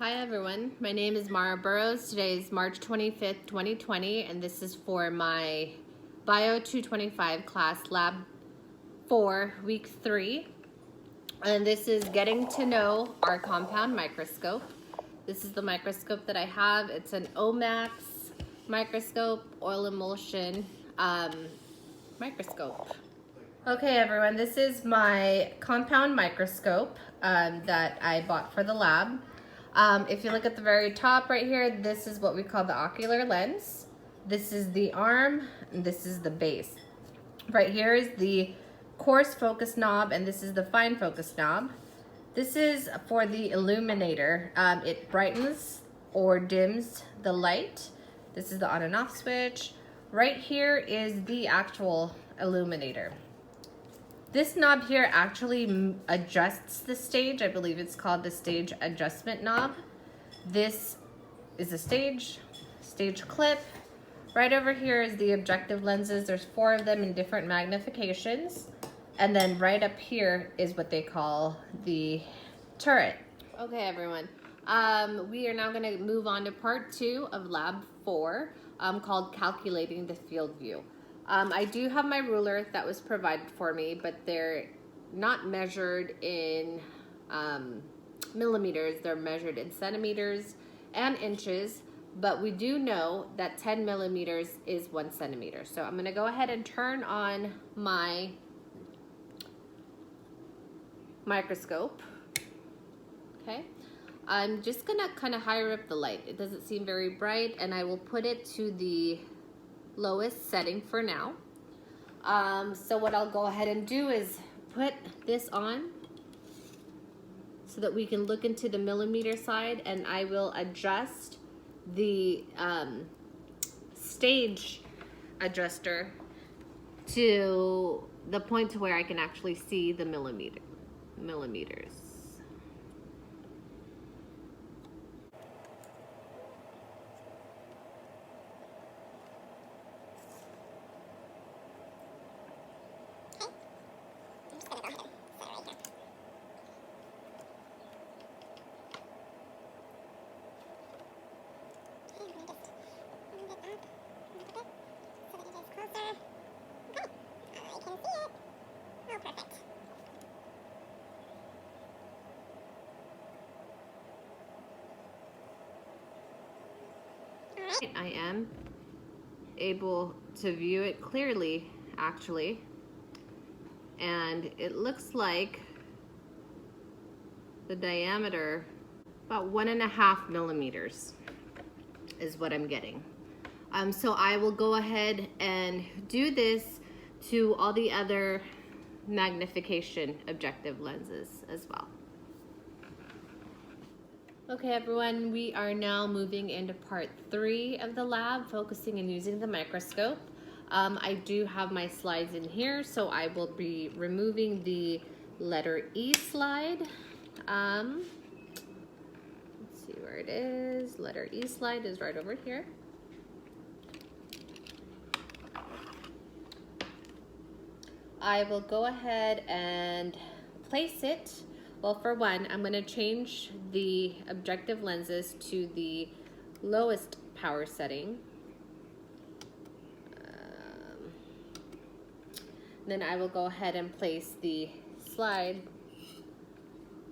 Hi everyone, my name is Mara Burrows. Today is March 25th, 2020, and this is for my Bio 225 class, Lab 4, Week 3. And this is getting to know our compound microscope. This is the microscope that I have. It's an OMAX microscope, oil emulsion microscope. Okay everyone, this is my compound microscope that I bought for the lab. If you look at the very top right here, this is what we call the ocular lens. This is the arm, and this is the base. Right here is the coarse focus knob, and this is the fine focus knob. This is for the illuminator. It brightens or dims the light. This is the on and off switch. Right here is the actual illuminator. This knob here actually adjusts the stage. I believe it's called the stage adjustment knob. This is a stage clip. Right over here is the objective lenses. There's 4 of them in different magnifications. And then right up here is what they call the turret. Okay everyone, we are now gonna move on to part 2 of lab 4 called calculating the field view. I do have my ruler that was provided for me, but they're not measured in millimeters. They're measured in centimeters and inches, but we do know that 10 millimeters is 1 centimeter. So I'm gonna go ahead and turn on my microscope. Okay, I'm just gonna kind of higher up the light. It doesn't seem very bright, and I will put it to the lowest setting for now. So what I'll go ahead and do is put this on so that we can look into the millimeter side, and I will adjust the stage adjuster to the point to where I can actually see the millimeters. I am able to view it clearly, actually, and it looks like the diameter about 1.5 millimeters is what I'm getting. So I will go ahead and do this to all the other magnification objective lenses as well. Okay everyone, we are now moving into part 3 of the lab, focusing and using the microscope. I do have my slides in here, so I will be removing the letter E slide. Let's see where it is. Letter E slide is right over here. I will go ahead and place it. Well, for one, I'm going to change the objective lenses to the lowest power setting. Then I will go ahead and place the slide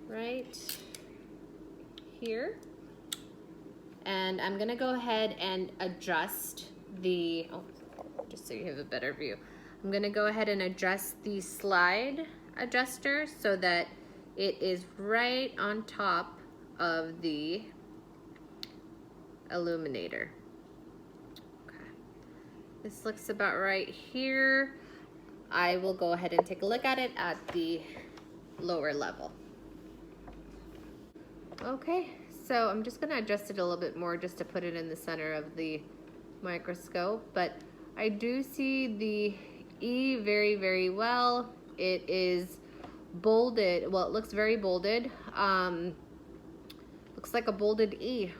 right here. And I'm going to go ahead and adjust the, just so you have a better view. I'm going to go ahead and adjust the slide adjuster so that it is right on top of the illuminator. Okay. This looks about right here. I will go ahead and take a look at it at the lower level. Okay, so I'm just gonna adjust it a little bit more just to put it in the center of the microscope, but I do see the E very, very well. It is bolded. Well, it looks very bolded. Looks like a bolded E.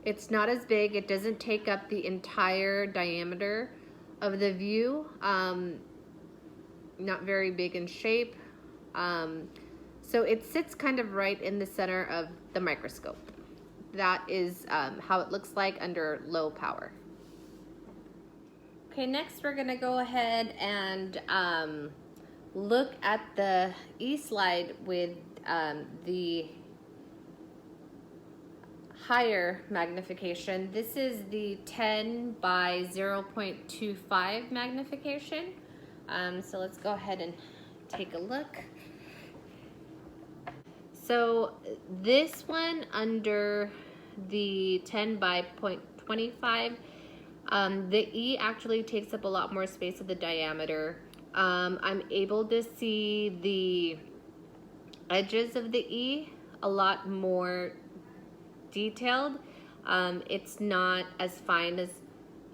It's not as big. It doesn't take up the entire diameter of the view. Not very big in shape. So it sits kind of right in the center of the microscope. that is how it looks like under low power. Okay, next we're gonna go ahead and look at the E-slide with the higher magnification. This is the 10 by 0.25 magnification. So let's go ahead and take a look. So this one under the 10 by 0.25, the E actually takes up a lot more space of the diameter. I'm able to see the edges of the E a lot more detailed. It's not as fine as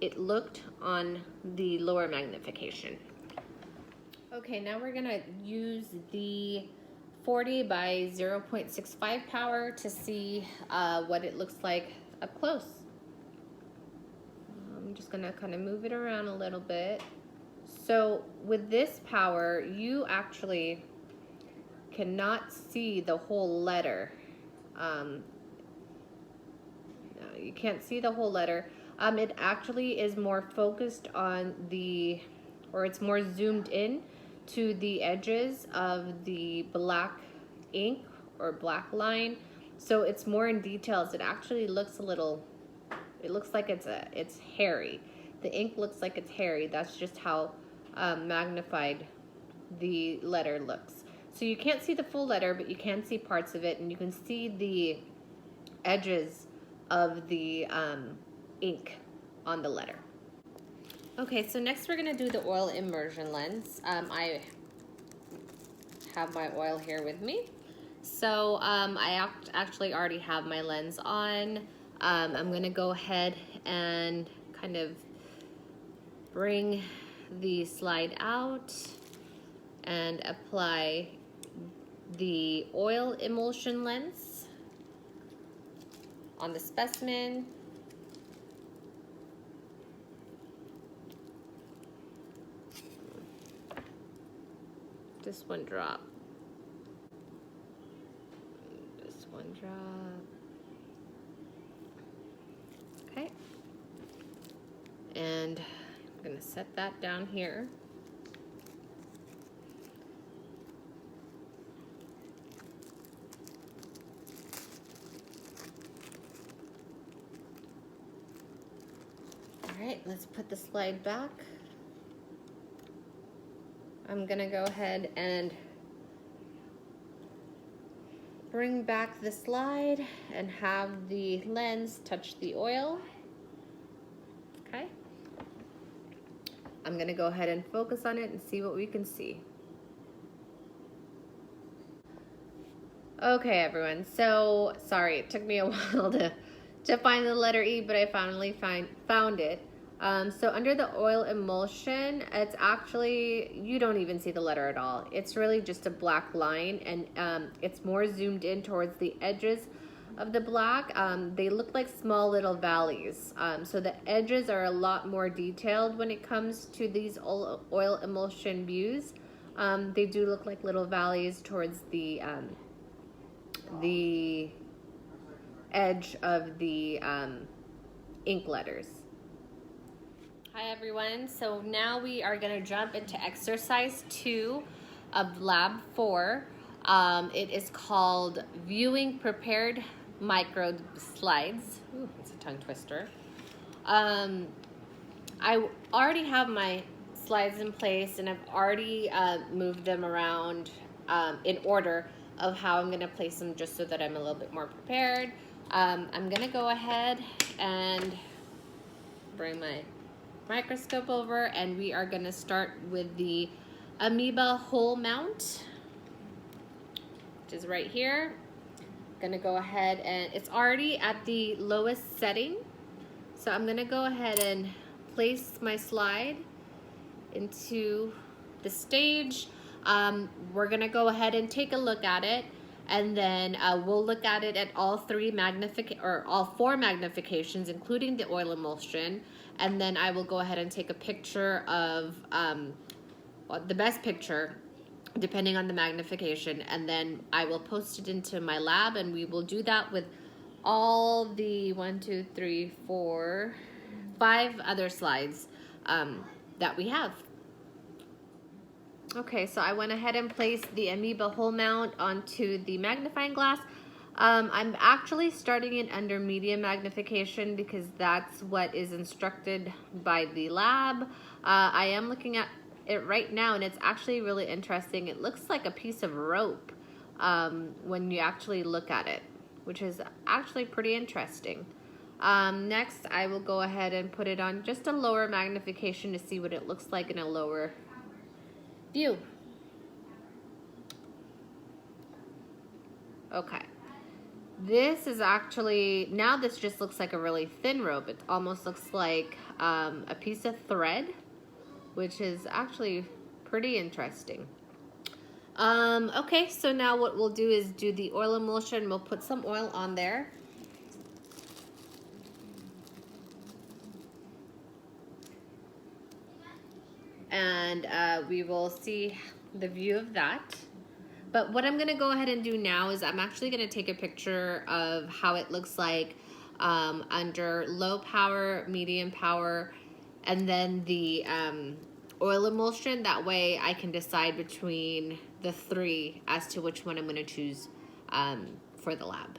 it looked on the lower magnification. Okay, now we're gonna use the 40 by 0.65 power to see what it looks like up close. I'm just gonna kind of move it around a little bit. So with this power, you actually cannot see the whole letter. No, you can't see the whole letter. It actually is more focused on the, or it's more zoomed in to the edges of the black ink or black line. So it's more in details. It actually looks a little, it looks like it's hairy. The ink looks like it's hairy. That's just how magnified the letter looks. So you can't see the full letter, but you can see parts of it, and you can see the edges of the ink on the letter. Okay, so next we're gonna do the oil immersion lens. I have my oil here with me. So I actually already have my lens on. I'm gonna go ahead and kind of bring the slide out and apply the oil emulsion lens on the specimen. This one drop. This one drop. Okay. And I'm gonna set that down here. All right, let's put the slide back. I'm gonna go ahead and bring back the slide and have the lens touch the oil. Okay. I'm gonna go ahead and focus on it and see what we can see. Okay, everyone, so sorry, it took me a while to find the letter E, but I finally found it. So under the oil emulsion, it's actually, you don't even see the letter at all. It's really just a black line, and it's more zoomed in towards the edges of the black. They look like small little valleys. So the edges are a lot more detailed when it comes to these oil emulsion views. They do look like little valleys towards the edge of the ink letters. Hi everyone, so now we are going to jump into exercise 2 of lab 4. It is called viewing prepared micro slides. Ooh, it's a tongue twister. I already have my slides in place, and I've already moved them around in order of how I'm going to place them, just so that I'm a little bit more prepared. I'm going to go ahead and bring my microscope over, and we are going to start with the amoeba hole mount, which is right here. I'm going to go ahead, and it's already at the lowest setting, so I'm going to go ahead and place my slide into the stage. We're going to go ahead and take a look at it, and then we'll look at it at all four magnifications, including the oil emulsion. And then I will go ahead and take a picture of the best picture, depending on the magnification, and then I will post it into my lab, and we will do that with all the 5 other slides that we have. Okay, so I went ahead and placed the Amoeba hole mount onto the magnifying glass. I'm actually starting it under medium magnification because that's what is instructed by the lab. I am looking at it right now and it's actually really interesting. It looks like a piece of rope when you actually look at it, which is actually pretty interesting. Next, I will go ahead and put it on just a lower magnification to see what it looks like in a lower view. Okay. This is actually, now this just looks like a really thin rope. It almost looks like a piece of thread, which is actually pretty interesting. Okay, so now what we'll do is do the oil emulsion. We'll put some oil on there. And we will see the view of that. But what I'm gonna go ahead and do now is I'm actually gonna take a picture of how it looks like under low power, medium power, and then the oil emulsion. That way I can decide between the 3 as to which one I'm gonna choose for the lab.